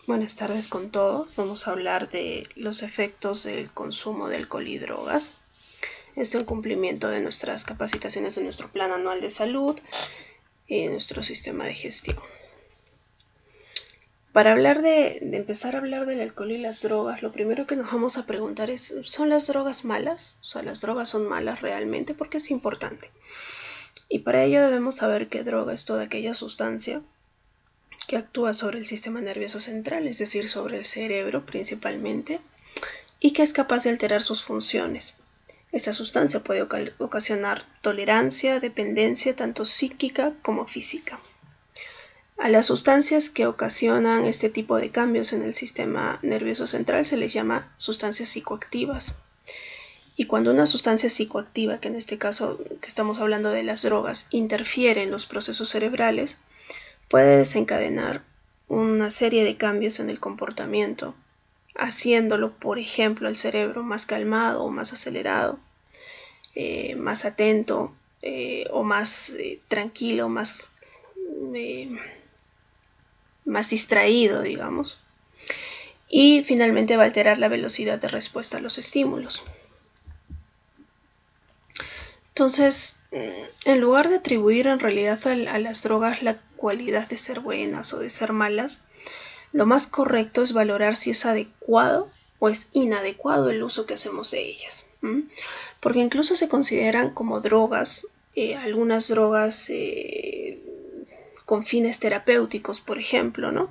Buenas tardes con todos. Vamos a hablar de los efectos del consumo de alcohol y drogas. En cumplimiento de nuestras capacitaciones de nuestro Plan Anual de Salud y nuestro sistema de gestión. Para empezar a hablar del alcohol y las drogas, lo primero que nos vamos a preguntar es, ¿son las drogas malas? O sea, ¿las drogas son malas realmente? Porque es importante. Y para ello debemos saber que droga es toda aquella sustancia que actúa sobre el sistema nervioso central, es decir, sobre el cerebro principalmente, y que es capaz de alterar sus funciones. Esta sustancia puede ocasionar tolerancia, dependencia, tanto psíquica como física. A las sustancias que ocasionan este tipo de cambios en el sistema nervioso central se les llama sustancias psicoactivas. Y cuando una sustancia psicoactiva, que en este caso que estamos hablando de las drogas, interfiere en los procesos cerebrales, puede desencadenar una serie de cambios en el comportamiento, haciéndolo, por ejemplo, el cerebro más calmado o más acelerado, más atento o más tranquilo, más distraído, digamos. Y finalmente va a alterar la velocidad de respuesta a los estímulos. Entonces, en lugar de atribuir en realidad a las drogas la cualidad de ser buenas o de ser malas, lo más correcto es valorar si es adecuado o es inadecuado el uso que hacemos de ellas. Porque incluso se consideran como drogas, algunas drogas con fines terapéuticos, por ejemplo, ¿no?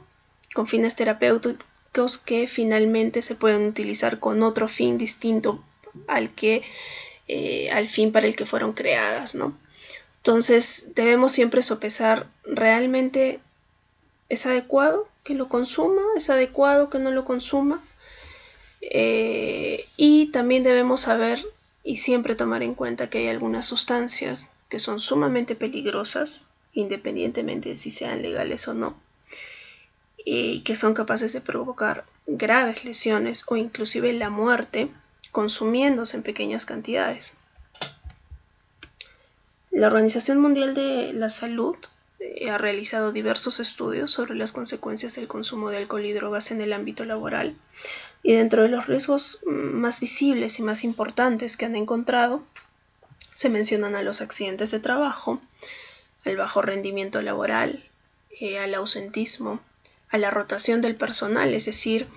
Con fines terapéuticos que finalmente se pueden utilizar con otro fin distinto al fin para el que fueron creadas, ¿no? Entonces debemos siempre sopesar, ¿realmente es adecuado que lo consuma? ¿Es adecuado que no lo consuma? Y también debemos saber y siempre tomar en cuenta que hay algunas sustancias que son sumamente peligrosas, independientemente de si sean legales o no, y que son capaces de provocar graves lesiones o inclusive la muerte consumiéndose en pequeñas cantidades. La Organización Mundial de la Salud ha realizado diversos estudios sobre las consecuencias del consumo de alcohol y drogas en el ámbito laboral, y dentro de los riesgos más visibles y más importantes que han encontrado se mencionan a los accidentes de trabajo, al bajo rendimiento laboral, al ausentismo, a la rotación del personal, es decir,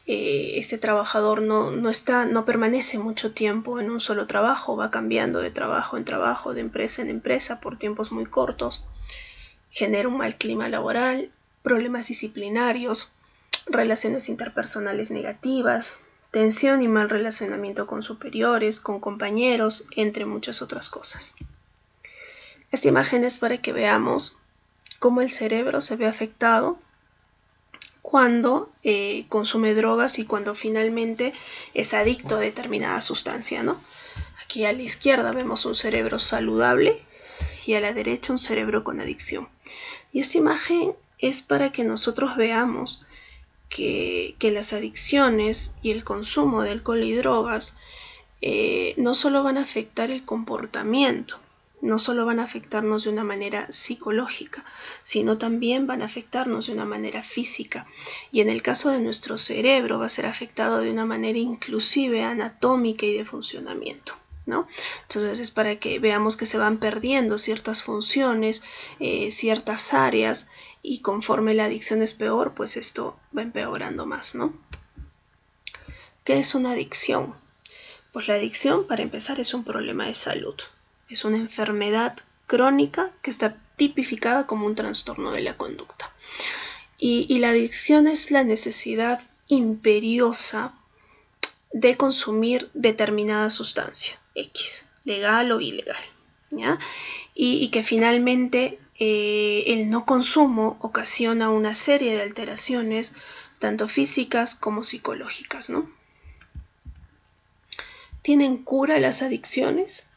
este trabajador no permanece mucho tiempo en un solo trabajo, va cambiando de trabajo en trabajo, de empresa en empresa por tiempos muy cortos, genera un mal clima laboral, problemas disciplinarios, relaciones interpersonales negativas, tensión y mal relacionamiento con superiores, con compañeros, entre muchas otras cosas. Esta imagen es para que veamos cómo el cerebro se ve afectado cuando consume drogas y cuando finalmente es adicto a determinada sustancia, ¿no? Aquí a la izquierda vemos un cerebro saludable y a la derecha un cerebro con adicción. Y esta imagen es para que nosotros veamos que las adicciones y el consumo de alcohol y drogas no solo van a afectar el comportamiento, no solo van a afectarnos de una manera psicológica, sino también van a afectarnos de una manera física. Y en el caso de nuestro cerebro va a ser afectado de una manera inclusive anatómica y de funcionamiento, ¿no? Entonces es para que veamos que se van perdiendo ciertas funciones, ciertas áreas, y conforme la adicción es peor, pues esto va empeorando más, ¿no? ¿Qué es una adicción? Pues la adicción, para empezar, es un problema de salud. Es una enfermedad crónica que está tipificada como un trastorno de la conducta. Y la adicción es la necesidad imperiosa de consumir determinada sustancia X, legal o ilegal, ¿ya? Y que finalmente el no consumo ocasiona una serie de alteraciones, tanto físicas como psicológicas, ¿no? ¿Tienen cura las adicciones?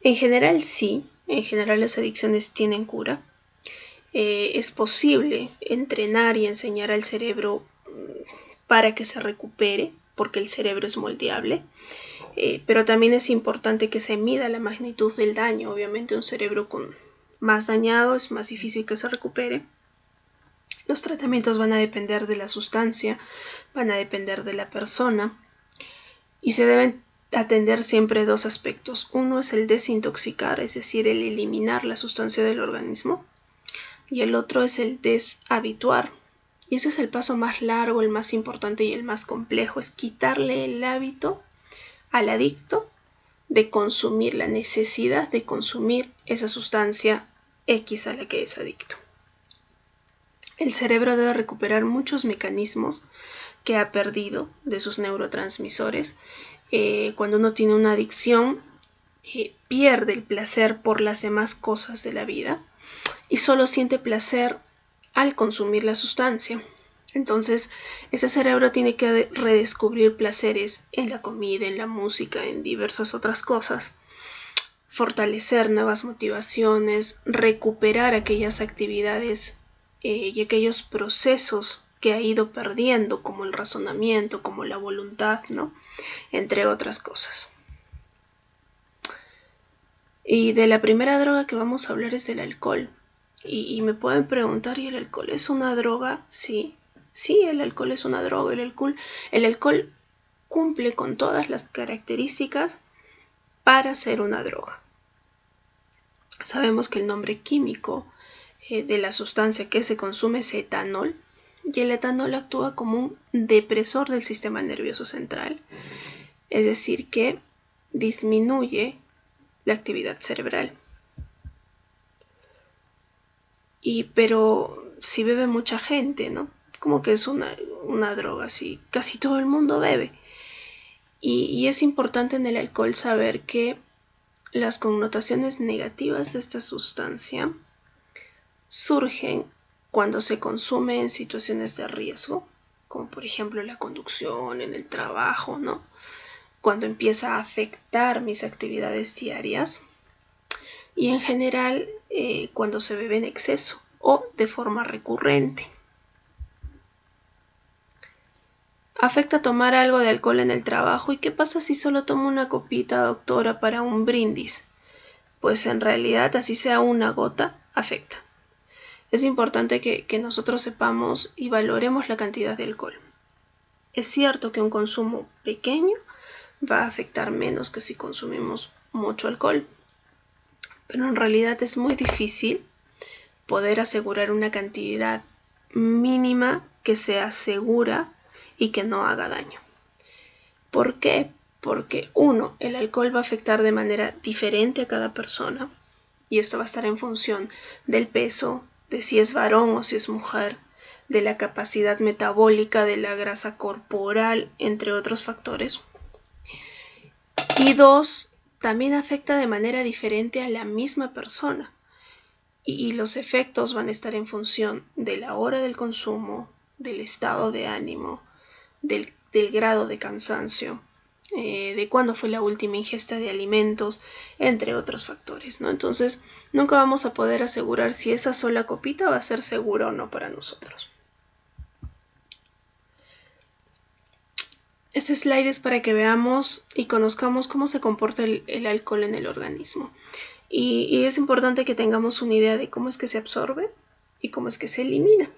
En general sí, en general las adicciones tienen cura. Es posible entrenar y enseñar al cerebro para que se recupere, porque el cerebro es moldeable, pero también es importante que se mida la magnitud del daño. Obviamente un cerebro más dañado es más difícil que se recupere, Los tratamientos van a depender de la sustancia, van a depender de la persona y se deben atender siempre dos aspectos. Uno es el desintoxicar, es decir, el eliminar la sustancia del organismo, y el otro es el deshabituar. Y ese es el paso más largo, el más importante y el más complejo, es quitarle el hábito al adicto de consumir, la necesidad de consumir esa sustancia X a la que es adicto. El cerebro debe recuperar muchos mecanismos que ha perdido de sus neurotransmisores. Cuando uno tiene una adicción, pierde el placer por las demás cosas de la vida y solo siente placer al consumir la sustancia. Entonces, ese cerebro tiene que redescubrir placeres en la comida, en la música, en diversas otras cosas, fortalecer nuevas motivaciones, recuperar aquellas actividades y aquellos procesos que ha ido perdiendo, como el razonamiento, como la voluntad, ¿no? Entre otras cosas. Y de la primera droga que vamos a hablar es del alcohol. Y me pueden preguntar, ¿y el alcohol es una droga? Sí, el alcohol es una droga. El alcohol cumple con todas las características para ser una droga. Sabemos que el nombre químico de la sustancia que se consume es etanol, y el etanol actúa como un depresor del sistema nervioso central, es decir, que disminuye la actividad cerebral. Pero si bebe mucha gente, ¿no? Como que es una droga, así casi todo el mundo bebe. Y es importante en el alcohol saber que las connotaciones negativas de esta sustancia surgen cuando se consume en situaciones de riesgo, como por ejemplo la conducción, en el trabajo, ¿no? Cuando empieza a afectar mis actividades diarias, y en general cuando se bebe en exceso o de forma recurrente. Afecta tomar algo de alcohol en el trabajo. ¿Y qué pasa si solo tomo una copita, doctora, para un brindis? Pues en realidad, así sea una gota, afecta. Es importante que nosotros sepamos y valoremos la cantidad de alcohol. Es cierto que un consumo pequeño va a afectar menos que si consumimos mucho alcohol, pero en realidad es muy difícil poder asegurar una cantidad mínima que sea segura y que no haga daño. ¿Por qué? Porque uno, el alcohol va a afectar de manera diferente a cada persona, y esto va a estar en función del peso, de si es varón o si es mujer, de la capacidad metabólica, de la grasa corporal, entre otros factores. Y dos, también afecta de manera diferente a la misma persona, y los efectos van a estar en función de la hora del consumo, del estado de ánimo, del grado de cansancio, de cuándo fue la última ingesta de alimentos, entre otros factores, ¿no? Entonces, nunca vamos a poder asegurar si esa sola copita va a ser segura o no para nosotros. Este slide es para que veamos y conozcamos cómo se comporta el alcohol en el organismo. Y es importante que tengamos una idea de cómo es que se absorbe y cómo es que se elimina.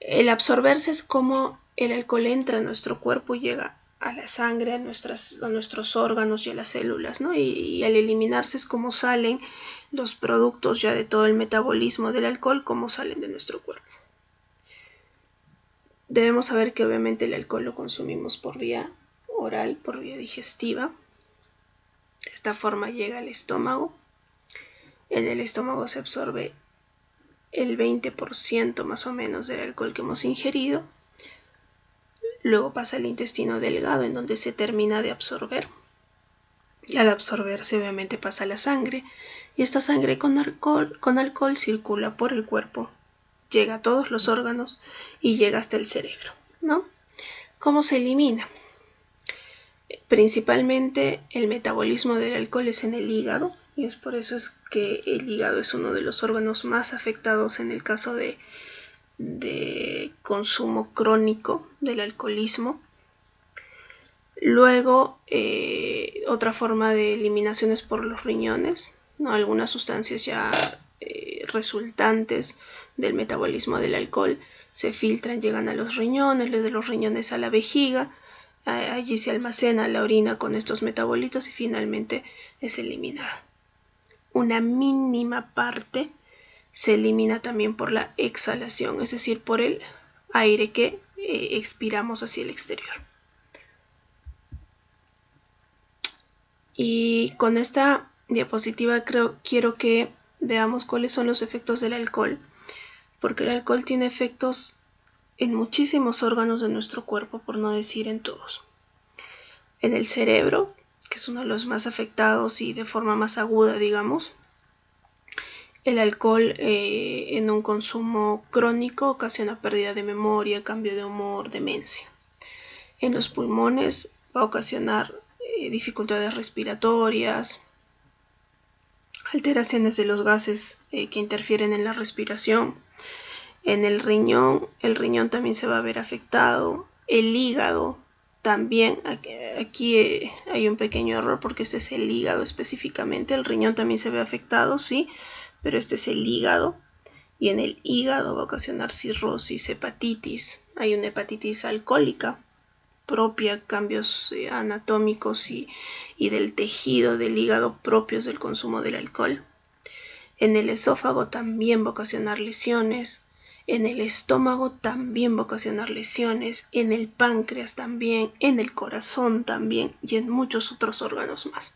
El absorberse es cómo el alcohol entra a nuestro cuerpo y llega a la sangre, a nuestros órganos y a las células, ¿no? Y al eliminarse es cómo salen los productos ya de todo el metabolismo del alcohol, cómo salen de nuestro cuerpo. Debemos saber que obviamente el alcohol lo consumimos por vía oral, por vía digestiva. De esta forma llega al estómago. En el estómago se absorbe el 20% más o menos del alcohol que hemos ingerido. Luego pasa al intestino delgado, en donde se termina de absorber. Y al absorberse obviamente pasa a la sangre. Y esta sangre con alcohol circula por el cuerpo, llega a todos los órganos y llega hasta el cerebro, ¿no? ¿Cómo se elimina? Principalmente el metabolismo del alcohol es en el hígado, y es por eso es que el hígado es uno de los órganos más afectados en el caso de consumo crónico del alcoholismo. Luego, otra forma de eliminación es por los riñones, ¿no? Algunas sustancias ya resultantes del metabolismo del alcohol se filtran, llegan a los riñones, de los riñones a la vejiga. Allí se almacena la orina con estos metabolitos y finalmente es eliminada. Una mínima parte se elimina también por la exhalación, es decir, por el aire que expiramos hacia el exterior. Y con esta diapositiva quiero que veamos cuáles son los efectos del alcohol, porque el alcohol tiene efectos en muchísimos órganos de nuestro cuerpo, por no decir en todos. En el cerebro, que es uno de los más afectados y de forma más aguda, digamos, el alcohol en un consumo crónico ocasiona pérdida de memoria, cambio de humor, demencia. En los pulmones va a ocasionar dificultades respiratorias, alteraciones de los gases que interfieren en la respiración. En el riñón también se va a ver afectado. El hígado también, aquí hay un pequeño error porque este es el hígado específicamente. El riñón también se ve afectado, sí, pero este es el hígado. Y en el hígado va a ocasionar cirrosis, hepatitis. Hay una hepatitis alcohólica propia, cambios anatómicos y del tejido del hígado propios del consumo del alcohol. En el esófago también va a ocasionar lesiones. En el estómago también va a ocasionar lesiones. En el páncreas también. En el corazón también. Y en muchos otros órganos más.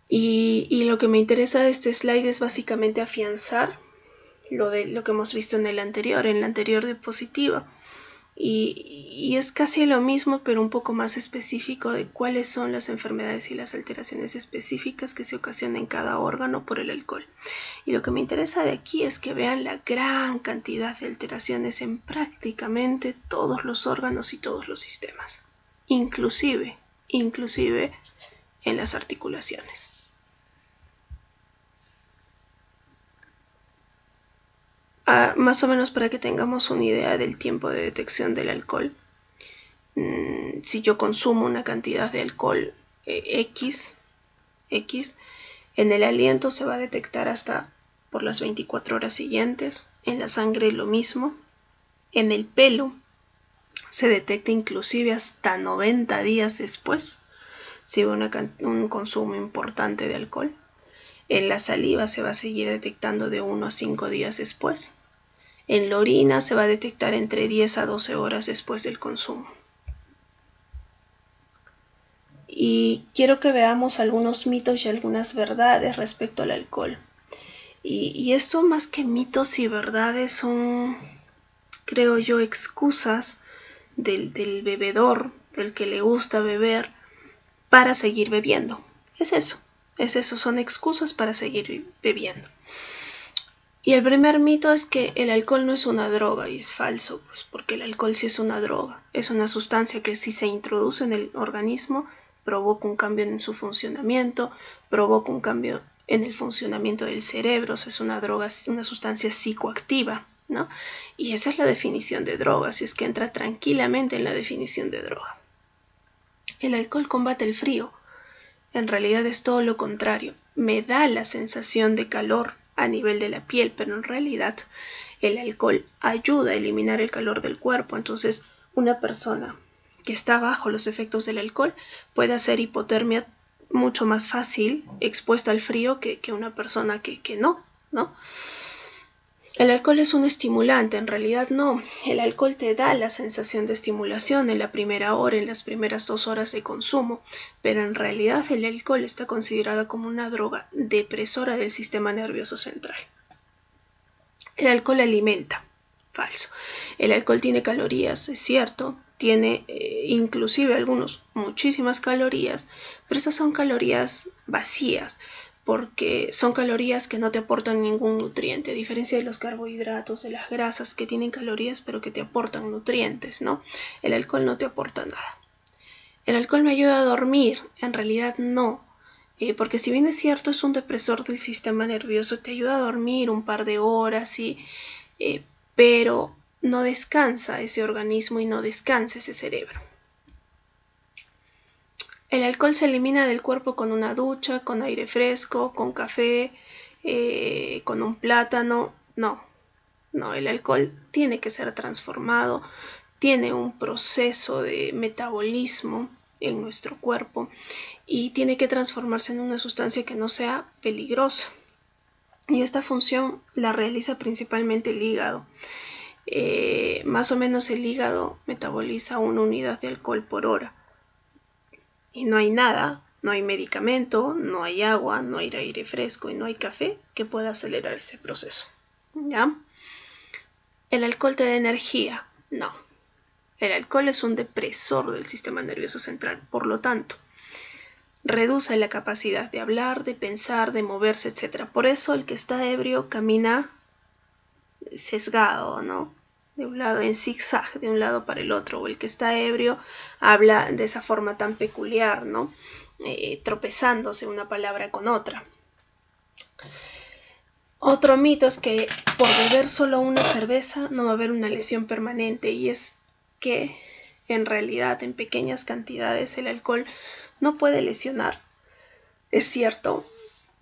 Y lo que me interesa de este slide es básicamente afianzar lo que hemos visto en la anterior diapositiva. Y es casi lo mismo, pero un poco más específico de cuáles son las enfermedades y las alteraciones específicas que se ocasionan en cada órgano por el alcohol. Y lo que me interesa de aquí es que vean la gran cantidad de alteraciones en prácticamente todos los órganos y todos los sistemas, inclusive en las articulaciones. Más o menos para que tengamos una idea del tiempo de detección del alcohol. Si yo consumo una cantidad de alcohol X, en el aliento se va a detectar hasta por las 24 horas siguientes. En la sangre lo mismo. En el pelo se detecta inclusive hasta 90 días después si hubo un consumo importante de alcohol. En la saliva se va a seguir detectando de 1 a 5 días después. En la orina se va a detectar entre 10 a 12 horas después del consumo. Y quiero que veamos algunos mitos y algunas verdades respecto al alcohol. Y esto más que mitos y verdades son, creo yo, excusas del bebedor, del que le gusta beber, para seguir bebiendo. Es eso, son excusas para seguir bebiendo. Y el primer mito es que el alcohol no es una droga, y es falso, pues porque el alcohol sí es una droga. Es una sustancia que si se introduce en el organismo provoca un cambio en su funcionamiento, provoca un cambio en el funcionamiento del cerebro. O sea, es una droga, es una sustancia psicoactiva, ¿no? Y esa es la definición de droga, si es que entra tranquilamente en la definición de droga. El alcohol combate el frío. En realidad es todo lo contrario. Me da la sensación de calor a nivel de la piel, pero en realidad el alcohol ayuda a eliminar el calor del cuerpo. Entonces, una persona que está bajo los efectos del alcohol puede hacer hipotermia mucho más fácil, expuesta al frío, que una persona que no. El alcohol es un estimulante, en realidad no. El alcohol te da la sensación de estimulación en la primera hora, en las primeras 2 horas de consumo, pero en realidad el alcohol está considerado como una droga depresora del sistema nervioso central. El alcohol alimenta. Falso. El alcohol tiene calorías, es cierto, tiene inclusive algunos muchísimas calorías, pero esas son calorías vacías, porque son calorías que no te aportan ningún nutriente, a diferencia de los carbohidratos, de las grasas que tienen calorías pero que te aportan nutrientes, ¿no? El alcohol no te aporta nada. El alcohol me ayuda a dormir, en realidad no, porque si bien es cierto es un depresor del sistema nervioso, te ayuda a dormir un par de horas, pero no descansa ese organismo y no descansa ese cerebro. El alcohol se elimina del cuerpo con una ducha, con aire fresco, con café, con un plátano, No, no, el alcohol tiene que ser transformado, tiene un proceso de metabolismo en nuestro cuerpo y tiene que transformarse en una sustancia que no sea peligrosa. Y esta función la realiza principalmente el hígado. Más o menos el hígado metaboliza 1 unidad de alcohol por hora. Y no hay nada, no hay medicamento, no hay agua, no hay aire fresco y no hay café que pueda acelerar ese proceso. ¿Ya? ¿El alcohol te da energía? No. El alcohol es un depresor del sistema nervioso central, por lo tanto, reduce la capacidad de hablar, de pensar, de moverse, etc. Por eso el que está ebrio camina sesgado, ¿no? De un lado en zigzag, de un lado para el otro, o el que está ebrio habla de esa forma tan peculiar, ¿no? Tropezándose una palabra con otra. Otro mito es que por beber solo una cerveza no va a haber una lesión permanente, y es que en realidad en pequeñas cantidades el alcohol no puede lesionar, es cierto,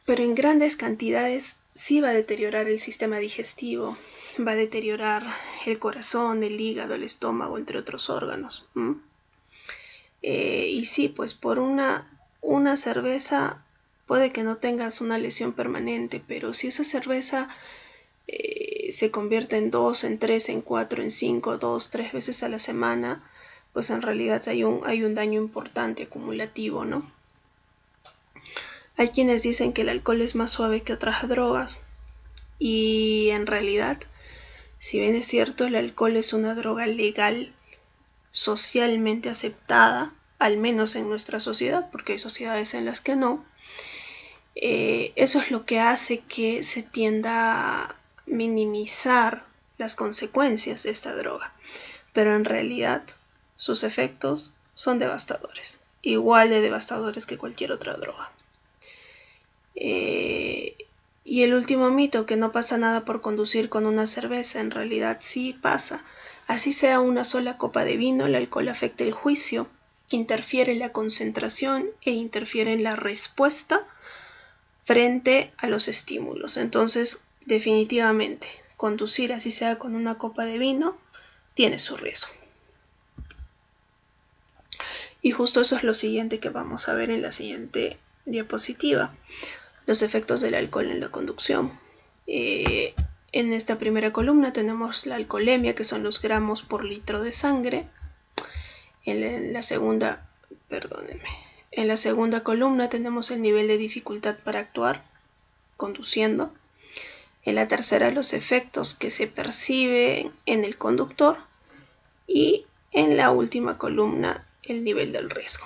pero en grandes cantidades sí va a deteriorar el sistema digestivo, va a deteriorar el corazón, el hígado, el estómago, entre otros órganos. Y sí, pues por una cerveza puede que no tengas una lesión permanente, pero si esa cerveza se convierte en 2, en 3, en 4, en 5, 2, 3 veces a la semana, pues en realidad hay un daño importante acumulativo, ¿no? Hay quienes dicen que el alcohol es más suave que otras drogas, y en realidad, si bien es cierto, el alcohol es una droga legal, socialmente aceptada, al menos en nuestra sociedad, porque hay sociedades en las que no, eso es lo que hace que se tienda a minimizar las consecuencias de esta droga, pero en realidad sus efectos son devastadores, igual de devastadores que cualquier otra droga. Y el último mito, que no pasa nada por conducir con una cerveza, en realidad sí pasa. Así sea una sola copa de vino, el alcohol afecta el juicio, interfiere en la concentración e interfiere en la respuesta frente a los estímulos. Entonces, definitivamente, conducir así sea con una copa de vino tiene su riesgo. Y justo eso es lo siguiente que vamos a ver en la siguiente diapositiva: los efectos del alcohol en la conducción. En esta primera columna tenemos la alcoholemia, que son los gramos por litro de sangre. En la segunda columna tenemos el nivel de dificultad para actuar conduciendo. En la tercera, los efectos que se perciben en el conductor. Y en la última columna, el nivel del riesgo.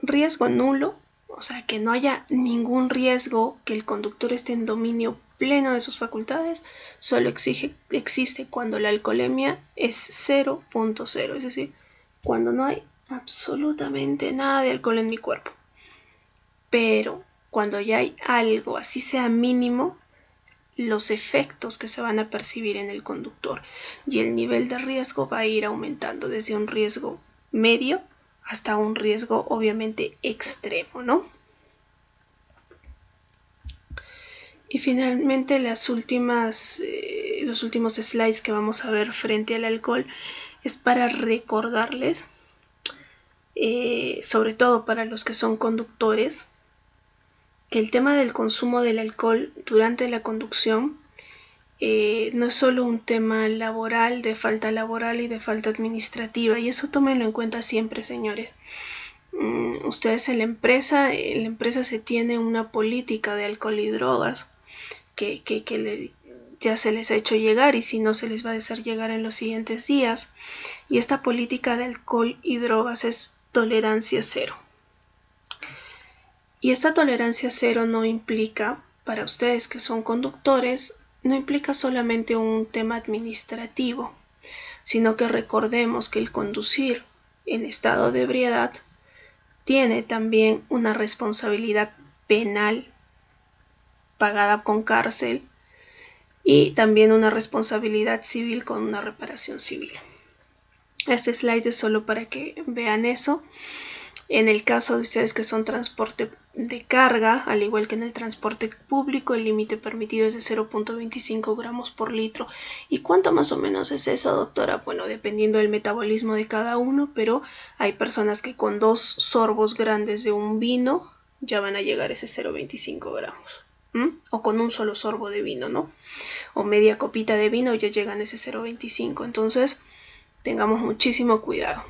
Riesgo nulo, o sea, que no haya ningún riesgo, que el conductor esté en dominio pleno de sus facultades, solo existe cuando la alcoholemia es 0.0, es decir, cuando no hay absolutamente nada de alcohol en mi cuerpo. Pero cuando ya hay algo, así sea mínimo, los efectos que se van a percibir en el conductor y el nivel de riesgo va a ir aumentando desde un riesgo medio hasta un riesgo obviamente extremo, ¿no? Y finalmente los últimos slides que vamos a ver frente al alcohol es para recordarles, sobre todo para los que son conductores, que el tema del consumo del alcohol durante la conducción no es solo un tema laboral, de falta laboral y de falta administrativa, y eso tómenlo en cuenta siempre, señores. Ustedes en la empresa se tiene una política de alcohol y drogas que ya se les ha hecho llegar, y si no, se les va a hacer llegar en los siguientes días. Y esta política de alcohol y drogas es tolerancia cero. Y esta tolerancia cero no implica, para ustedes que son conductores, no implica solamente un tema administrativo, sino que recordemos que el conducir en estado de ebriedad tiene también una responsabilidad penal pagada con cárcel y también una responsabilidad civil con una reparación civil. Este slide es solo para que vean eso. En el caso de ustedes que son transporte de carga, al igual que en el transporte público, el límite permitido es de 0.25 gramos por litro. ¿Y cuánto más o menos es eso, doctora? Bueno, dependiendo del metabolismo de cada uno, pero hay personas que con 2 sorbos grandes de un vino ya van a llegar a ese 0.25 gramos. O con un solo sorbo de vino, ¿no? O media copita de vino ya llegan a ese 0.25. Entonces, tengamos muchísimo cuidado.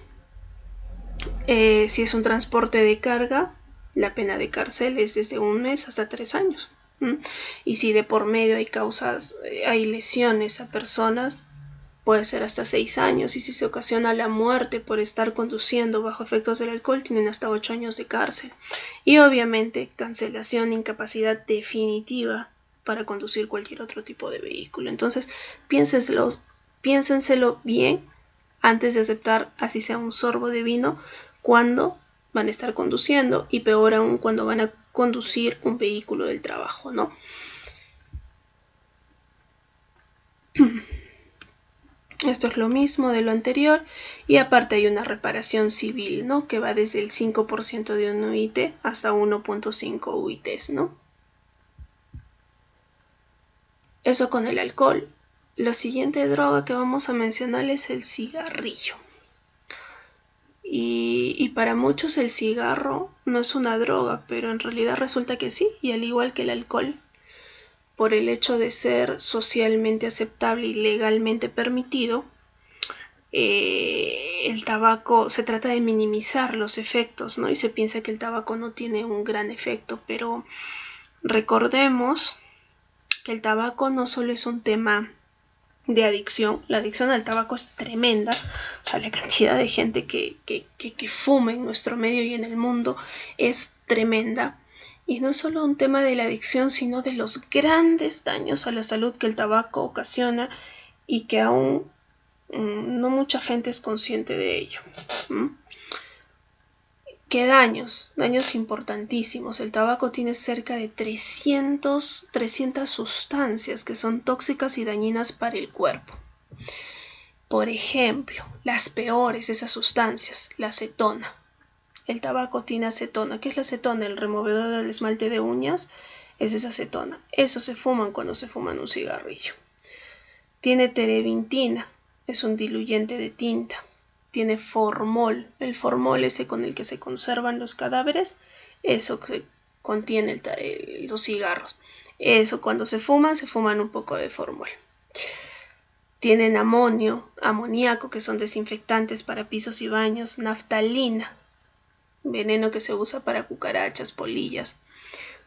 Si es un transporte de carga, la pena de cárcel es desde 1 mes hasta 3 años. Y si de por medio hay lesiones a personas, puede ser hasta 6 años. Y si se ocasiona la muerte por estar conduciendo bajo efectos del alcohol, tienen hasta 8 años de cárcel. Y obviamente cancelación, incapacidad definitiva para conducir cualquier otro tipo de vehículo. Entonces, piénsenselo bien antes de aceptar así sea un sorbo de vino cuando van a estar conduciendo, y peor aún cuando van a conducir un vehículo del trabajo, ¿no? Esto es lo mismo de lo anterior, y aparte hay una reparación civil, ¿no? Que va desde el 5% de un UIT hasta 1.5 UITs, ¿no? Eso con el alcohol. La siguiente droga que vamos a mencionar es el cigarrillo. Y para muchos el cigarro no es una droga, pero en realidad resulta que sí, y al igual que el alcohol, por el hecho de ser socialmente aceptable y legalmente permitido, el tabaco, se trata de minimizar los efectos, ¿no? Y se piensa que el tabaco no tiene un gran efecto, pero recordemos que el tabaco no solo es un tema de adicción. La adicción al tabaco es tremenda. O sea, la cantidad de gente que fuma en nuestro medio y en el mundo es tremenda. Y no es solo un tema de la adicción, sino de los grandes daños a la salud que el tabaco ocasiona y que aún no mucha gente es consciente de ello. ¿Qué daños? Daños importantísimos. El tabaco tiene cerca de 300 sustancias que son tóxicas y dañinas para el cuerpo. Por ejemplo, las peores esas sustancias, la acetona. El tabaco tiene acetona. ¿Qué es la acetona? El removedor del esmalte de uñas es esa acetona. Eso se fuman cuando se fuman un cigarrillo. Tiene terebintina, es un diluyente de tinta. Tiene formol, el formol ese con el que se conservan los cadáveres, eso que contiene los cigarros. Eso cuando se fuman un poco de formol. Tienen amonio, amoníaco, que son desinfectantes para pisos y baños, naftalina, veneno que se usa para cucarachas, polillas,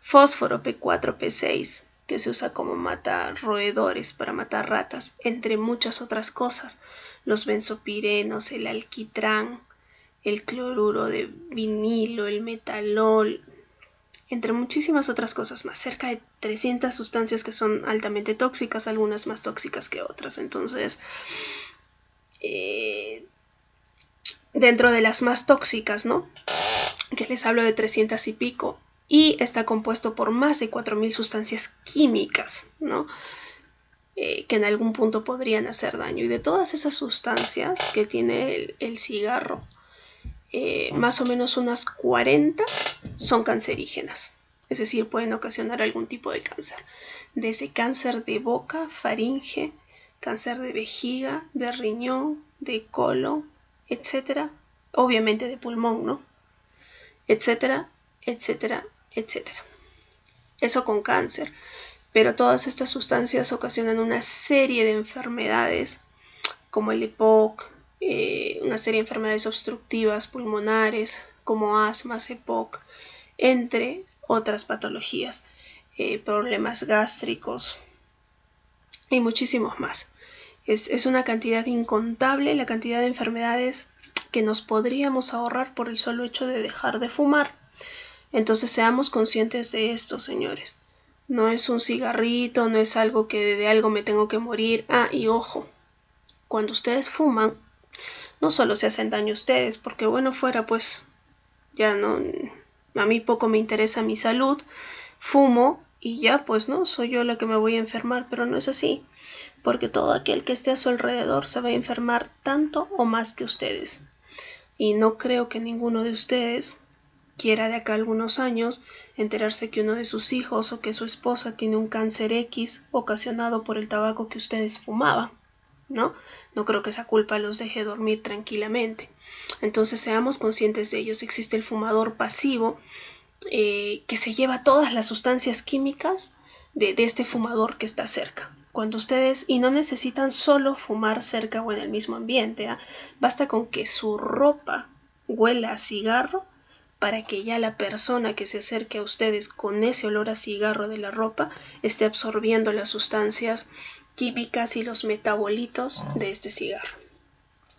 fósforo P4, P6, que se usa como mata roedores, para matar ratas, entre muchas otras cosas. Los benzopirenos, el alquitrán, el cloruro de vinilo, el metalol, entre muchísimas otras cosas más. Cerca de 300 sustancias que son altamente tóxicas, algunas más tóxicas que otras. Entonces, dentro de las más tóxicas, ¿no? Que les hablo de 300 y pico, y está compuesto por más de 4.000 sustancias químicas, ¿no? Que en algún punto podrían hacer daño. Y de todas esas sustancias que tiene el cigarro, más o menos unas 40 son cancerígenas. Es decir, pueden ocasionar algún tipo de cáncer. Desde cáncer de boca, faringe, cáncer de vejiga, de riñón, de colon, etcétera. Obviamente de pulmón, ¿no? Etcétera, etcétera, etcétera. Eso con cáncer. Pero todas estas sustancias ocasionan una serie de enfermedades, como el EPOC, una serie de enfermedades obstructivas pulmonares, como asma, EPOC, entre otras patologías, problemas gástricos y muchísimos más. Es una cantidad incontable la cantidad de enfermedades que nos podríamos ahorrar por el solo hecho de dejar de fumar. Entonces seamos conscientes de esto, señores. No es un cigarrito, no es algo que de algo me tengo que morir. Ah, y ojo, cuando ustedes fuman, no solo se hacen daño a ustedes, porque bueno fuera, pues ya no, a mí poco me interesa mi salud, fumo y ya pues no, soy yo la que me voy a enfermar, pero no es así, porque todo aquel que esté a su alrededor se va a enfermar tanto o más que ustedes. y no creo que ninguno de ustedes quiera de acá a algunos años enterarse que uno de sus hijos o que su esposa tiene un cáncer X ocasionado por el tabaco que ustedes fumaban, ¿no? No creo que esa culpa los deje dormir tranquilamente. Entonces seamos conscientes de ellos. Existe el fumador pasivo que se lleva todas las sustancias químicas de este fumador que está cerca. Cuando ustedes, y no necesitan solo fumar cerca o en el mismo ambiente, ¿eh? Basta con que su ropa huela a cigarro para que ya la persona que se acerque a ustedes con ese olor a cigarro de la ropa esté absorbiendo las sustancias químicas y los metabolitos de este cigarro.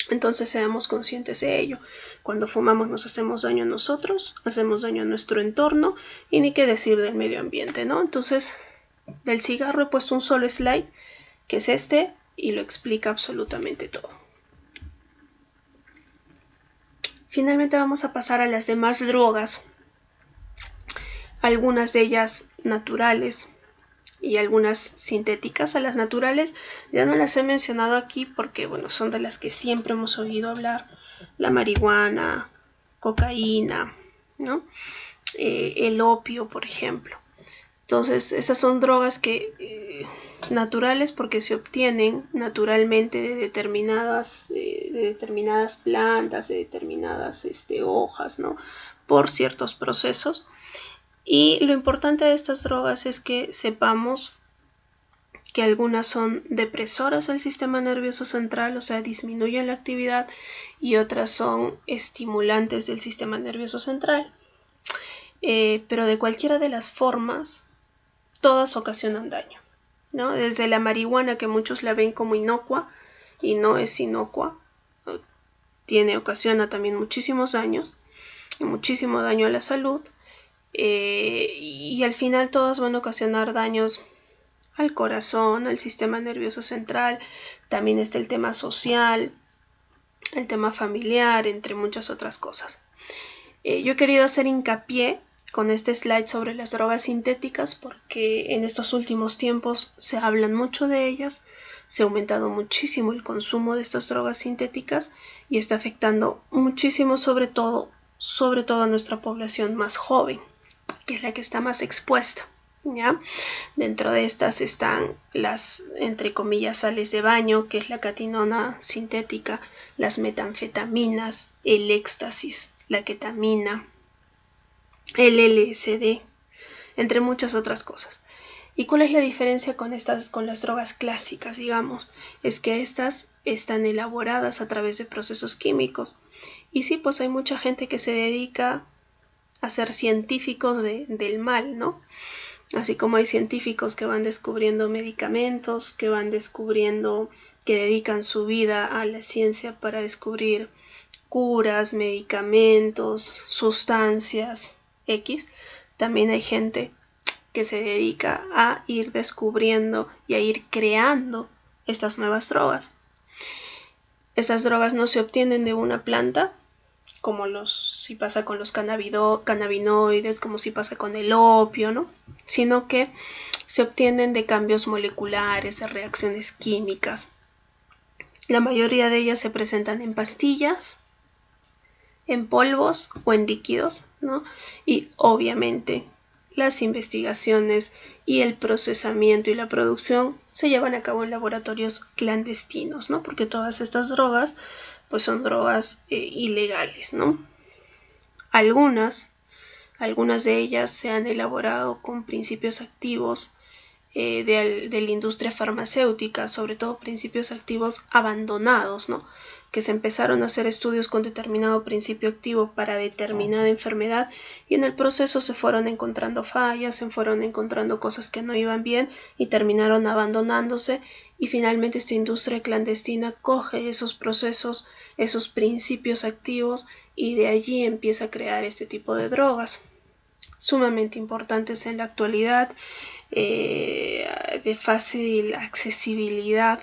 Entonces seamos conscientes de ello. Cuando fumamos nos hacemos daño a nosotros, hacemos daño a nuestro entorno y ni qué decir del medio ambiente, ¿no? Entonces, del cigarro he puesto un solo slide, que es este, y lo explica absolutamente todo. Finalmente vamos a pasar a las demás drogas, algunas de ellas naturales y algunas sintéticas. A las naturales ya no las he mencionado aquí porque, bueno, son de las que siempre hemos oído hablar: la marihuana, cocaína, ¿no? El opio, por ejemplo. Entonces, esas son drogas que naturales porque se obtienen naturalmente de determinadas plantas, de determinadas hojas, ¿no? Por ciertos procesos. Y lo importante de estas drogas es que sepamos que algunas son depresoras del sistema nervioso central, o sea, disminuyen la actividad, y otras son estimulantes del sistema nervioso central. Pero de cualquiera de las formas, todas ocasionan daño, ¿no? Desde la marihuana, que muchos la ven como inocua, y no es inocua, ocasiona también muchísimos daños, y muchísimo daño a la salud, y al final todas van a ocasionar daños al corazón, al sistema nervioso central. También está el tema social, el tema familiar, entre muchas otras cosas. Yo he querido hacer hincapié con este slide sobre las drogas sintéticas porque en estos últimos tiempos se hablan mucho de ellas, se ha aumentado muchísimo el consumo de estas drogas sintéticas y está afectando muchísimo, sobre todo a nuestra población más joven, que es la que está más expuesta, ¿ya? Dentro de estas están las, entre comillas, sales de baño, que es la catinona sintética, las metanfetaminas, el éxtasis, la ketamina, el LSD, entre muchas otras cosas. ¿Y cuál es la diferencia con las drogas clásicas, digamos? Es que estas están elaboradas a través de procesos químicos. Y sí, pues hay mucha gente que se dedica a ser científicos del mal, ¿no? Así como hay científicos que van descubriendo medicamentos, que dedican su vida a la ciencia para descubrir curas, medicamentos, sustancias X. También hay gente que se dedica a ir descubriendo y a ir creando estas nuevas drogas. Estas drogas no se obtienen de una planta, como si pasa con los cannabinoides, como si pasa con el opio, ¿no? Sino que se obtienen de cambios moleculares, de reacciones químicas. La mayoría de ellas se presentan en pastillas, en polvos o en líquidos, ¿no? Y obviamente las investigaciones y el procesamiento y la producción se llevan a cabo en laboratorios clandestinos, ¿no? Porque todas estas drogas pues son drogas ilegales, ¿no? Algunas de ellas se han elaborado con principios activos de la industria farmacéutica, sobre todo principios activos abandonados, ¿no? Que se empezaron a hacer estudios con determinado principio activo para determinada enfermedad y en el proceso se fueron encontrando fallas, se fueron encontrando cosas que no iban bien y terminaron abandonándose, y finalmente esta industria clandestina coge esos procesos, esos principios activos, y de allí empieza a crear este tipo de drogas sumamente importantes en la actualidad, de fácil accesibilidad,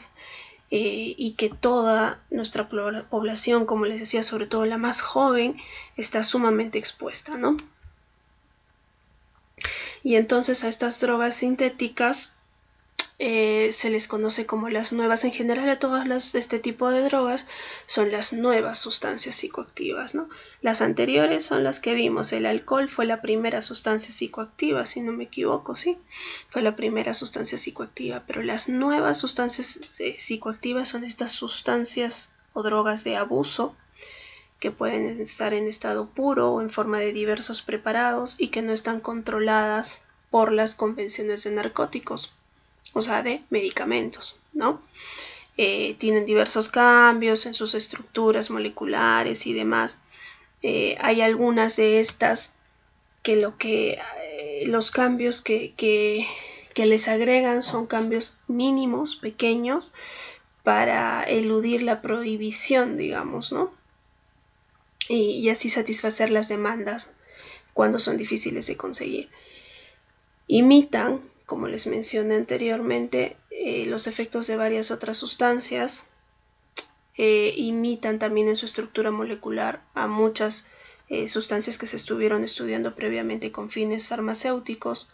y que toda nuestra población, como les decía, sobre todo la más joven, está sumamente expuesta, ¿no? Y entonces a estas drogas sintéticas se les conoce como las nuevas. En general a todas las de este tipo de drogas son las nuevas sustancias psicoactivas, ¿no? Las anteriores son las que vimos. El alcohol fue la primera sustancia psicoactiva, si no me equivoco, sí, fue la primera sustancia psicoactiva, pero las nuevas sustancias psicoactivas son estas sustancias o drogas de abuso que pueden estar en estado puro o en forma de diversos preparados y que no están controladas por las convenciones de narcóticos, o sea, de medicamentos, ¿no? Tienen diversos cambios en sus estructuras moleculares y demás. Hay algunas de estas que los cambios que les agregan son cambios mínimos, pequeños, para eludir la prohibición, digamos, ¿no? Y así satisfacer las demandas cuando son difíciles de conseguir. Imitan, como les mencioné anteriormente, los efectos de varias otras sustancias. Imitan también en su estructura molecular a muchas sustancias que se estuvieron estudiando previamente con fines farmacéuticos.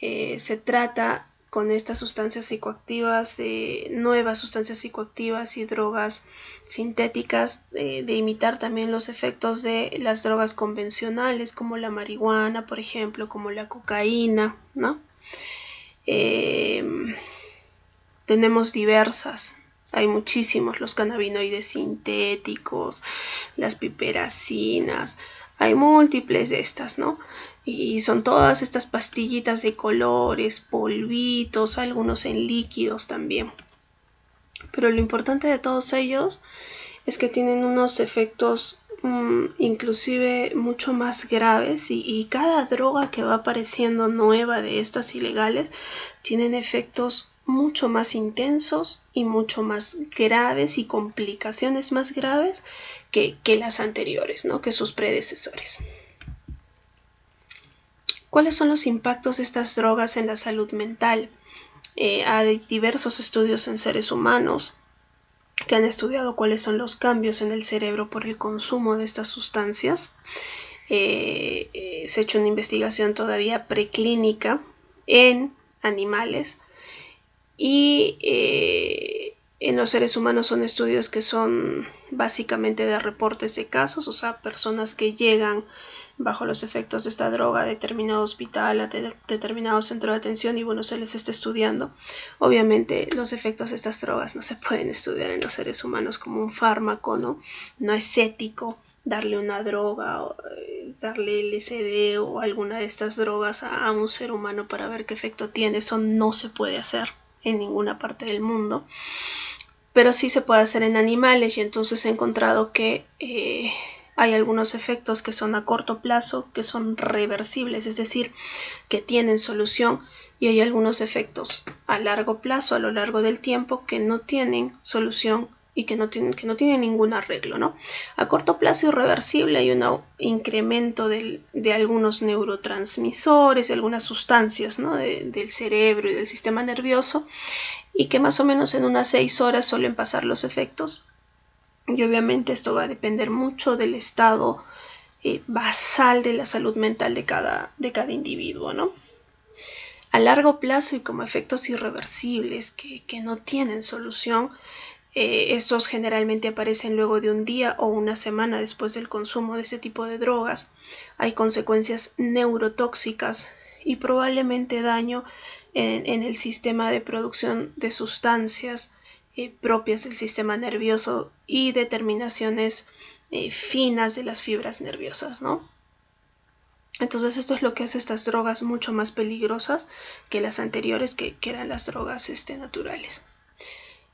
Se trata con estas sustancias psicoactivas, de nuevas sustancias psicoactivas y drogas sintéticas, de imitar también los efectos de las drogas convencionales como la marihuana, por ejemplo, como la cocaína, ¿no? Tenemos diversas, hay muchísimos, los cannabinoides sintéticos, las piperacinas, hay múltiples de estas, ¿no? Y son todas estas pastillitas de colores, polvitos, algunos en líquidos también. Pero lo importante de todos ellos es que tienen unos efectos inclusive mucho más graves, y cada droga que va apareciendo nueva de estas ilegales tienen efectos mucho más intensos y mucho más graves y complicaciones más graves que las anteriores, ¿no? Que sus predecesores. ¿Cuáles son los impactos de estas drogas en la salud mental? Hay diversos estudios en seres humanos que han estudiado cuáles son los cambios en el cerebro por el consumo de estas sustancias. Se ha hecho una investigación todavía preclínica en animales, y en los seres humanos son estudios que son básicamente de reportes de casos, o sea, personas que llegan bajo los efectos de esta droga a determinado hospital, a determinado centro de atención, y bueno, se les está estudiando. Obviamente los efectos de estas drogas no se pueden estudiar en los seres humanos como un fármaco, ¿no? No es ético darle una droga, o darle LSD o alguna de estas drogas a un ser humano para ver qué efecto tiene. Eso no se puede hacer en ninguna parte del mundo, pero sí se puede hacer en animales, y entonces he encontrado que hay algunos efectos que son a corto plazo, que son reversibles, es decir, que tienen solución, y hay algunos efectos a largo plazo, a lo largo del tiempo, que no tienen solución y que no tienen ningún arreglo, ¿no? A corto plazo irreversible hay un incremento de algunos neurotransmisores, de algunas sustancias, ¿no? del cerebro y del sistema nervioso, y que más o menos en unas 6 horas suelen pasar los efectos. Y obviamente esto va a depender mucho del estado basal de la salud mental de cada individuo, ¿no? A largo plazo y como efectos irreversibles que no tienen solución, estos generalmente aparecen luego de un día o una semana después del consumo de este tipo de drogas. Hay consecuencias neurotóxicas y probablemente daño en el sistema de producción de sustancias propias del sistema nervioso y determinaciones finas de las fibras nerviosas, ¿no? Entonces esto es lo que hace estas drogas mucho más peligrosas que las anteriores, que eran las drogas naturales.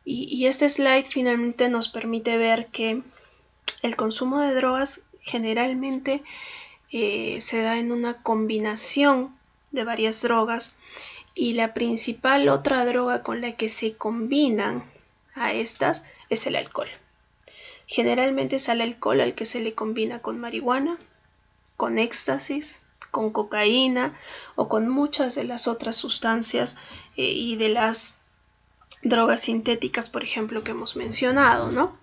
Y este slide finalmente nos permite ver que el consumo de drogas generalmente se da en una combinación de varias drogas, y la principal otra droga con la que se combinan a estas es el alcohol. Generalmente es al alcohol al que se le combina con marihuana, con éxtasis, con cocaína o con muchas de las otras sustancias y de las drogas sintéticas, por ejemplo, que hemos mencionado, ¿no?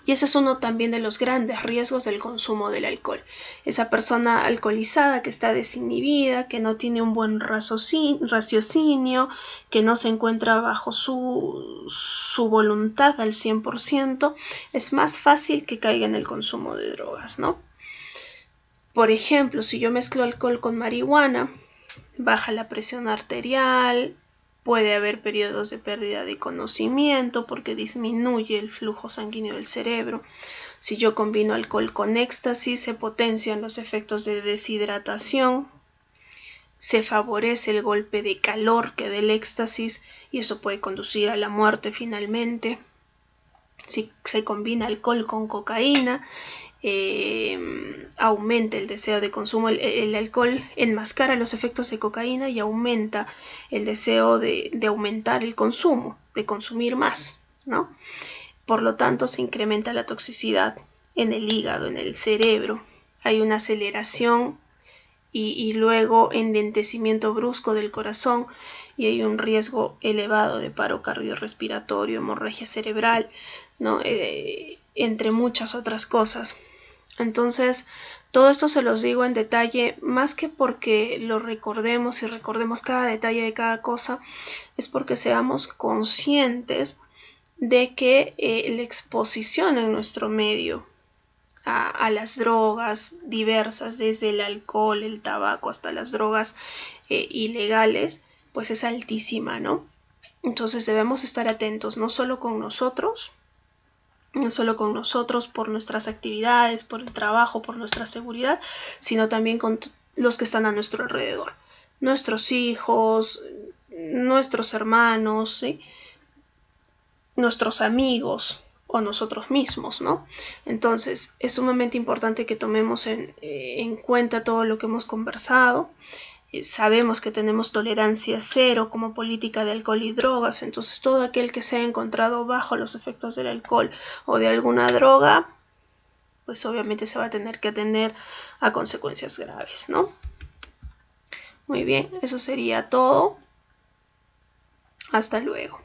Y ese es uno también de los grandes riesgos del consumo del alcohol. Esa persona alcoholizada que está desinhibida, que no tiene un buen raciocinio, que no se encuentra bajo su voluntad al 100%, es más fácil que caiga en el consumo de drogas, ¿no? Por ejemplo, si yo mezclo alcohol con marihuana, baja la presión arterial, puede haber periodos de pérdida de conocimiento porque disminuye el flujo sanguíneo del cerebro. Si yo combino alcohol con éxtasis, se potencian los efectos de deshidratación, se favorece el golpe de calor que da el éxtasis y eso puede conducir a la muerte finalmente. Si se combina alcohol con cocaína, aumenta el deseo de consumo. El alcohol enmascara los efectos de cocaína y aumenta el deseo de aumentar el consumo, de consumir más, ¿no? Por lo tanto, se incrementa la toxicidad en el hígado, en el cerebro. Hay una aceleración y luego enlentecimiento brusco del corazón y hay un riesgo elevado de paro cardiorrespiratorio, hemorragia cerebral, ¿no? Entre muchas otras cosas. Entonces, todo esto se los digo en detalle, más que porque lo recordemos y recordemos cada detalle de cada cosa, es porque seamos conscientes de que la exposición en nuestro medio a las drogas diversas, desde el alcohol, el tabaco, hasta las drogas ilegales, pues es altísima, ¿no? Entonces debemos estar atentos, no solo con nosotros por nuestras actividades, por el trabajo, por nuestra seguridad, sino también con los que están a nuestro alrededor, nuestros hijos, nuestros hermanos, ¿sí? Nuestros amigos o nosotros mismos, ¿no? Entonces es sumamente importante que tomemos en cuenta todo lo que hemos conversado. Sabemos que tenemos tolerancia cero como política de alcohol y drogas, entonces todo aquel que se ha encontrado bajo los efectos del alcohol o de alguna droga, pues obviamente se va a tener que atender a consecuencias graves, ¿no? Muy bien, eso sería todo. Hasta luego.